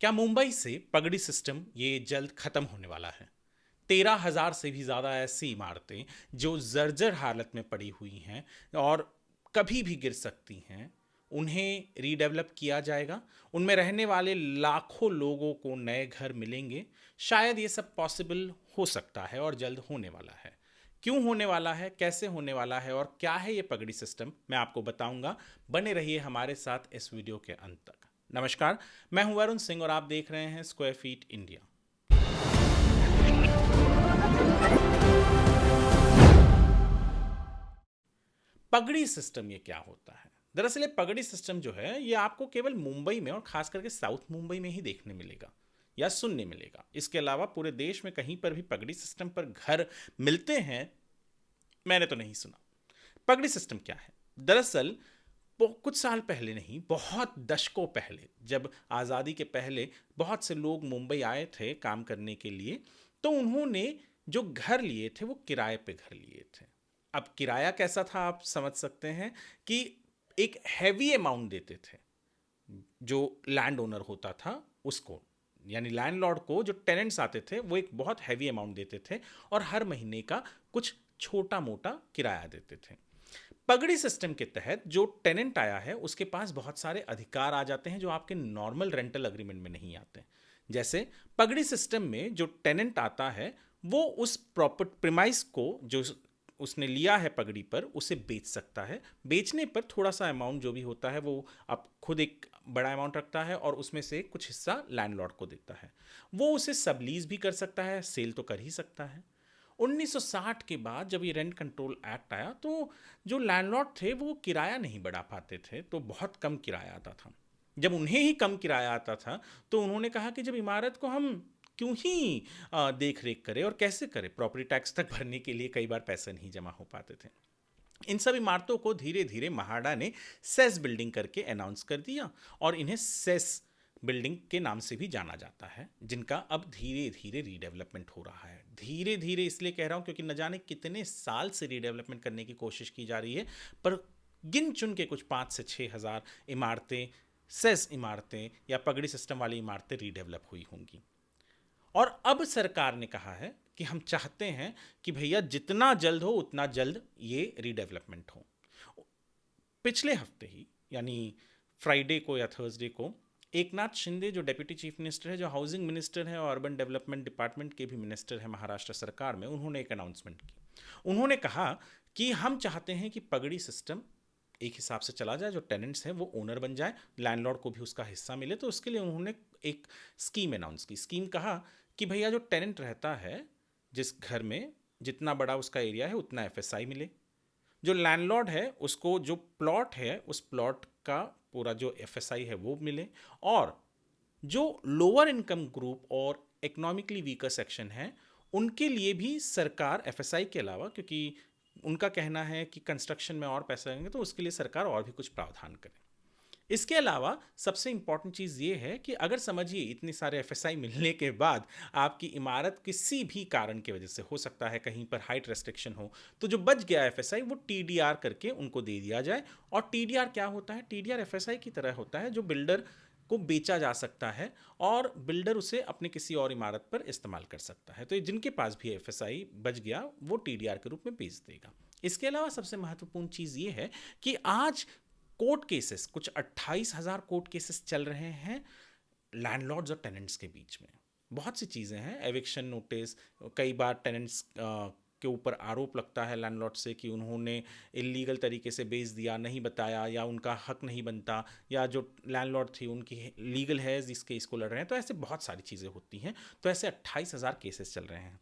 क्या मुंबई से पगड़ी सिस्टम ये जल्द खत्म होने वाला है? 13,000 से भी ज़्यादा ऐसी इमारतें जो जर्जर हालत में पड़ी हुई हैं और कभी भी गिर सकती हैं, उन्हें रीडेवलप किया जाएगा। उनमें रहने वाले लाखों लोगों को नए घर मिलेंगे। शायद ये सब पॉसिबल हो सकता है और जल्द होने वाला है। क्यों होने वाला है, कैसे होने वाला है और क्या है ये पगड़ी सिस्टम, मैं आपको बताऊंगा। बने रहिए हमारे साथ इस वीडियो के अंत तक। नमस्कार, मैं हूं वरुण सिंह और आप देख रहे हैं स्क्वायर फीट इंडिया। पगड़ी सिस्टम ये क्या होता है? दरअसल ये पगड़ी सिस्टम जो है ये आपको केवल मुंबई में और खास करके साउथ मुंबई में ही देखने मिलेगा या सुनने मिलेगा। इसके अलावा पूरे देश में कहीं पर भी पगड़ी सिस्टम पर घर मिलते हैं मैंने तो नहीं सुना। पगड़ी सिस्टम क्या है? दरअसल कुछ साल पहले नहीं, बहुत दशकों पहले, जब आज़ादी के पहले बहुत से लोग मुंबई आए थे काम करने के लिए, तो उन्होंने जो घर लिए थे वो किराए पे घर लिए थे। अब किराया कैसा था आप समझ सकते हैं कि एक हैवी अमाउंट देते थे जो लैंड ओनर होता था उसको, यानी लैंडलॉर्ड को जो टेनेंट्स आते थे वो एक बहुत हैवी अमाउंट देते थे और हर महीने का कुछ छोटा मोटा किराया देते थे। पगड़ी सिस्टम के तहत जो टेनेंट आया है उसके पास बहुत सारे अधिकार आ जाते हैं जो आपके नॉर्मल रेंटल अग्रीमेंट में नहीं आते। जैसे पगड़ी सिस्टम में जो टेनेंट आता है वो उस प्रॉपर प्रिमाइस को जो उसने लिया है पगड़ी पर उसे बेच सकता है। बेचने पर थोड़ा सा अमाउंट जो भी होता है वो आप खुद एक बड़ा अमाउंट रखता है और उसमें से कुछ हिस्सा लैंडलॉर्ड को देता है। वो उसे सबलीज भी कर सकता है, सेल तो कर ही सकता है। 1960 के बाद जब ये रेंट कंट्रोल एक्ट आया तो जो लैंडलॉर्ड थे वो किराया नहीं बढ़ा पाते थे, तो बहुत कम किराया आता था। जब उन्हें ही कम किराया आता था तो उन्होंने कहा कि जब इमारत को हम क्यों ही देख रेख करें और कैसे करें, प्रॉपर्टी टैक्स तक भरने के लिए कई बार पैसे नहीं जमा हो पाते थे। इन सब इमारतों को धीरे धीरे महाडा ने सेस बिल्डिंग करके अनाउंस कर दिया और इन्हें सेस बिल्डिंग के नाम से भी जाना जाता है, जिनका अब धीरे धीरे रीडेवलपमेंट हो रहा है। धीरे धीरे इसलिए कह रहा हूं क्योंकि न जाने कितने साल से रीडेवलपमेंट करने की कोशिश की जा रही है, पर गिन चुन के कुछ 5 से 6 हज़ार इमारतें, सेस इमारतें या पगड़ी सिस्टम वाली इमारतें रीडेवलप हुई होंगी। और अब सरकार ने कहा है कि हम चाहते हैं कि भैया जितना जल्द हो उतना जल्द ये रीडेवलपमेंट हो। पिछले हफ्ते ही, यानी फ्राइडे को या थर्सडे को, एक नाथ शिंदे जो डेप्यूटी चीफ मिनिस्टर है, जो हाउसिंग मिनिस्टर है और अर्बन डेवलपमेंट डिपार्टमेंट के भी मिनिस्टर है महाराष्ट्र सरकार में, उन्होंने एक अनाउंसमेंट की। उन्होंने कहा कि हम चाहते हैं कि पगड़ी सिस्टम एक हिसाब से चला जाए, जो टेनेंट्स हैं वो ओनर बन जाए, लैंडलॉर्ड को भी उसका हिस्सा मिले। तो उसके लिए उन्होंने एक स्कीम अनाउंस की। स्कीम कहा कि भैया जो टेनेंट रहता है जिस घर में, जितना बड़ा उसका एरिया है उतना एफएसआई मिले। जो लैंडलॉर्ड है उसको जो प्लॉट है उस प्लॉट का पूरा जो एफएसआई है वो मिले। और जो लोअर इनकम ग्रुप और इकोनॉमिकली वीकर सेक्शन है उनके लिए भी सरकार एफएसआई के अलावा, क्योंकि उनका कहना है कि कंस्ट्रक्शन में और पैसे लगेंगे तो उसके लिए सरकार और भी कुछ प्रावधान करे। इसके अलावा सबसे इंपॉर्टेंट चीज़ ये है कि अगर समझिए इतने सारे एफएसआई मिलने के बाद आपकी इमारत किसी भी कारण की वजह से, हो सकता है कहीं पर हाइट रेस्ट्रिक्शन हो, तो जो बच गया एफएसआई वो टीडीआर करके उनको दे दिया जाए। और टीडीआर क्या होता है? टीडीआर एफएसआई की तरह होता है जो बिल्डर को बेचा जा सकता है और बिल्डर उसे अपने किसी और इमारत पर इस्तेमाल कर सकता है। तो जिनके पास भी एफएसआई बच गया वो टीडीआर के रूप में बेच देगा। इसके अलावा सबसे महत्वपूर्ण चीज़ ये है कि आज कोर्ट केसेस, कुछ 28,000 कोर्ट केसेस चल रहे हैं लैंडलॉर्ड्स और टेनेंट्स के बीच में। बहुत सी चीज़ें हैं, एविक्शन नोटिस, कई बार टेनेंट्स के ऊपर आरोप लगता है लैंडलॉर्ड से कि उन्होंने इलीगल तरीके से बेच दिया, नहीं बताया, या उनका हक नहीं बनता, या जो लैंडलॉर्ड थी उनकी लीगल है जिसके इसको लड़ रहे हैं। तो ऐसे बहुत सारी चीज़ें होती हैं। तो ऐसे 28,000 केसेस चल रहे हैं।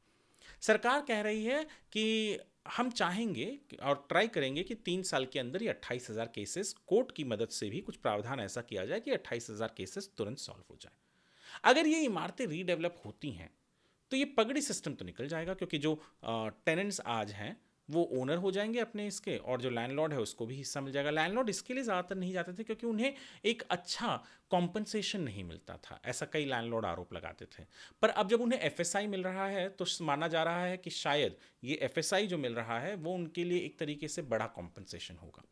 सरकार कह रही है कि हम चाहेंगे और ट्राई करेंगे कि 3 साल के अंदर ये 28,000 केसेस कोर्ट की मदद से भी कुछ प्रावधान ऐसा किया जाए कि 28,000 केसेस तुरंत सॉल्व हो जाए। अगर ये इमारतें रीडेवलप होती हैं तो ये पगड़ी सिस्टम तो निकल जाएगा, क्योंकि जो टेनेंट्स आज हैं वो ओनर हो जाएंगे अपने इसके, और जो लैंडलॉर्ड है उसको भी हिस्सा मिल जाएगा। लैंडलॉर्ड इसके लिए ज़्यादातर नहीं जाते थे क्योंकि उन्हें एक अच्छा कॉम्पनसेशन नहीं मिलता था, ऐसा कई लैंडलॉर्ड आरोप लगाते थे। पर अब जब उन्हें एफएसआई मिल रहा है तो माना जा रहा है कि शायद ये एफएसआई जो मिल रहा है वो उनके लिए एक तरीके से बड़ा कॉम्पनसेशन होगा।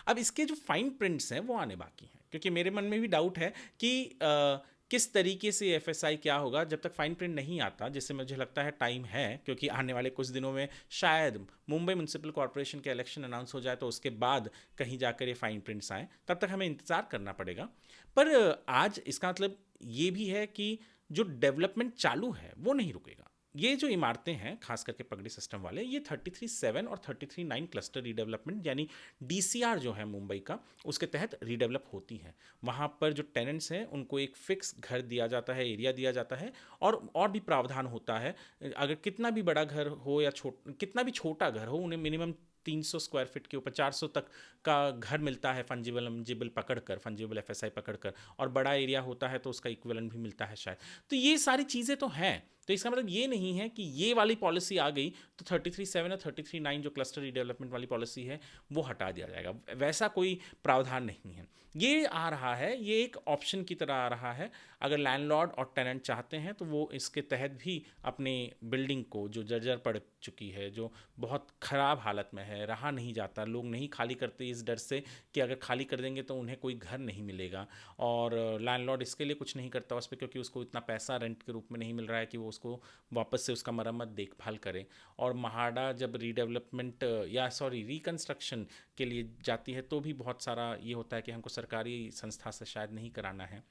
अब इसके जो फाइन प्रिंट्स हैं वो आने बाकी हैं, क्योंकि मेरे मन में भी डाउट है कि किस तरीके से एफएसआई क्या होगा जब तक फाइन प्रिंट नहीं आता, जिससे मुझे लगता है टाइम है, क्योंकि आने वाले कुछ दिनों में शायद मुंबई म्यूनिसिपल कॉर्पोरेशन के इलेक्शन अनाउंस हो जाए तो उसके बाद कहीं जाकर ये फाइन प्रिंट्स आए, तब तक हमें इंतज़ार करना पड़ेगा। पर आज इसका मतलब ये भी है कि जो डेवलपमेंट चालू है वो नहीं रुकेगा। ये जो इमारतें हैं खास करके पगड़ी सिस्टम वाले, ये 33/7 और 33/9 क्लस्टर रीडेवलपमेंट यानी डीसीआर जो है मुंबई का, उसके तहत रीडेवलप होती हैं। वहाँ पर जो टेनेंट्स हैं उनको एक फिक्स घर दिया जाता है, एरिया दिया जाता है, और भी प्रावधान होता है। अगर कितना भी बड़ा घर हो या कितना भी छोटा घर हो, उन्हें मिनिमम 300 स्क्वायर फीट के ऊपर 400 तक का घर मिलता है फंजिबल एमजिबल पकड़कर, फंजिबल एफएसआई पकड़कर, और बड़ा एरिया होता है तो उसका इक्विवेलेंट भी मिलता है शायद। तो ये सारी चीज़ें तो हैं। तो इसका मतलब ये नहीं है कि ये वाली पॉलिसी आ गई तो 33/7 और 33/9 जो क्लस्टर रीडेवलपमेंट वाली पॉलिसी है वो हटा दिया जाएगा, वैसा कोई प्रावधान नहीं है। ये आ रहा है, ये एक ऑप्शन की तरह आ रहा है। अगर लैंडलॉर्ड और टेनेंट चाहते हैं तो वो इसके तहत भी अपने बिल्डिंग को, जो जर्जर पड़ चुकी है, जो बहुत ख़राब हालत में है, रहा नहीं जाता, लोग नहीं खाली करते इस डर से कि अगर खाली कर देंगे तो उन्हें कोई घर नहीं मिलेगा, और लैंडलॉर्ड इसके लिए कुछ नहीं करता उस पर, क्योंकि उसको इतना पैसा रेंट के रूप में नहीं मिल रहा है कि वो उसको वापस से उसका मरम्मत देखभाल करे। और महाड़ा जब रीडेवलपमेंट या रिकंस्ट्रक्शन के लिए जाती है तो भी बहुत सारा ये होता है कि हमको सरकारी संस्था से शायद नहीं कराना है।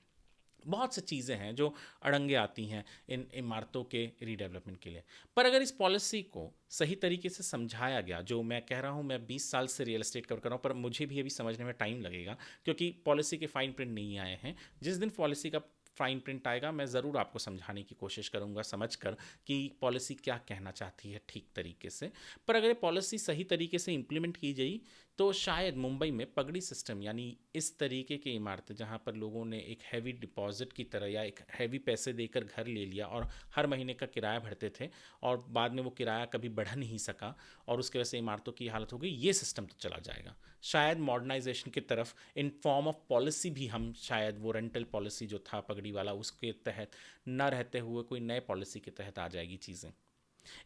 बहुत सी चीज़ें हैं जो अड़ंगे आती हैं इन इमारतों के रीडेवलपमेंट के लिए। पर अगर इस पॉलिसी को सही तरीके से समझाया गया, जो मैं कह रहा हूँ, मैं 20 साल से रियल एस्टेट कवर कर रहा हूँ, पर मुझे भी अभी समझने में टाइम लगेगा क्योंकि पॉलिसी के फाइन प्रिंट नहीं आए हैं। जिस दिन पॉलिसी का फाइन प्रिंट आएगा मैं ज़रूर आपको समझाने की कोशिश करूंगा, समझकर कि पॉलिसी क्या कहना चाहती है ठीक तरीके से। पर अगर ये पॉलिसी सही तरीके से इम्प्लीमेंट की गई तो शायद मुंबई में पगड़ी सिस्टम यानी इस तरीके की इमारतें जहां पर लोगों ने एक हैवी डिपॉजिट की तरह या एक हैवी पैसे देकर घर ले लिया और हर महीने का किराया भरते थे, और बाद में वो किराया कभी बढ़ नहीं सका और उसकी वजह से इमारतों की हालत हो गई, ये सिस्टम तो चला जाएगा। शायद मॉडर्नाइजेशन की तरफ इन फॉर्म ऑफ पॉलिसी भी हम शायद वो रेंटल पॉलिसी जो था पगड़ी वाला उसके तहत न रहते हुए कोई नए पॉलिसी के तहत आ जाएगी चीज़ें।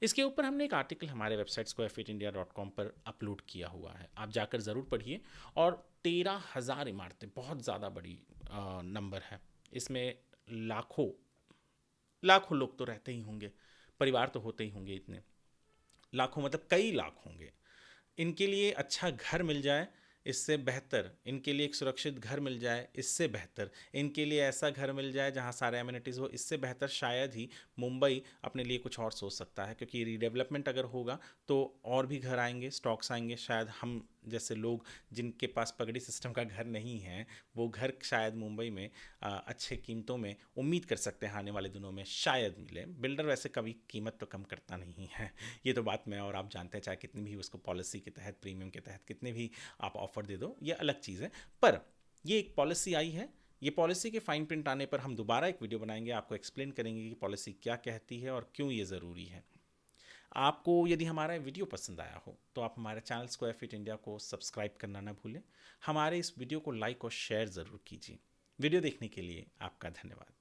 इसके ऊपर हमने एक आर्टिकल हमारे वेबसाइट squarefeetindia.com पर अपलोड किया हुआ है, आप जाकर ज़रूर पढ़िए। और 13,000 इमारतें, बहुत ज़्यादा बड़ी नंबर है। इसमें लाखों लाखों लोग तो रहते ही होंगे, परिवार तो होते ही होंगे, इतने लाखों मतलब कई लाख होंगे। इनके लिए अच्छा घर मिल जाए इससे बेहतर, इनके लिए एक सुरक्षित घर मिल जाए इससे बेहतर, इनके लिए ऐसा घर मिल जाए जहां सारे एमिनिटीज़ हो, इससे बेहतर शायद ही मुंबई अपने लिए कुछ और सोच सकता है। क्योंकि रीडेवलपमेंट अगर होगा तो और भी घर आएंगे, स्टॉक्स आएंगे, शायद हम जैसे लोग जिनके पास पगड़ी सिस्टम का घर नहीं है वो घर शायद मुंबई में अच्छे कीमतों में उम्मीद कर सकते हैं आने वाले दिनों में शायद मिले। बिल्डर वैसे कभी कीमत तो कम करता नहीं है, ये तो बात मैं और आप जानते हैं, चाहे कितनी भी उसको पॉलिसी के तहत, प्रीमियम के तहत कितने भी आप ऑफर दे दो, ये अलग चीज़ है। पर ये एक पॉलिसी आई है, ये पॉलिसी के फाइन प्रिंट आने पर हम दोबारा एक वीडियो बनाएंगे, आपको एक्सप्लेन करेंगे कि पॉलिसी क्या कहती है और क्यों ये ज़रूरी है। आपको यदि हमारा वीडियो पसंद आया हो तो आप हमारे चैनल स्क्वायर फीट इंडिया को सब्सक्राइब करना ना भूलें। हमारे इस वीडियो को लाइक और शेयर ज़रूर कीजिए। वीडियो देखने के लिए आपका धन्यवाद।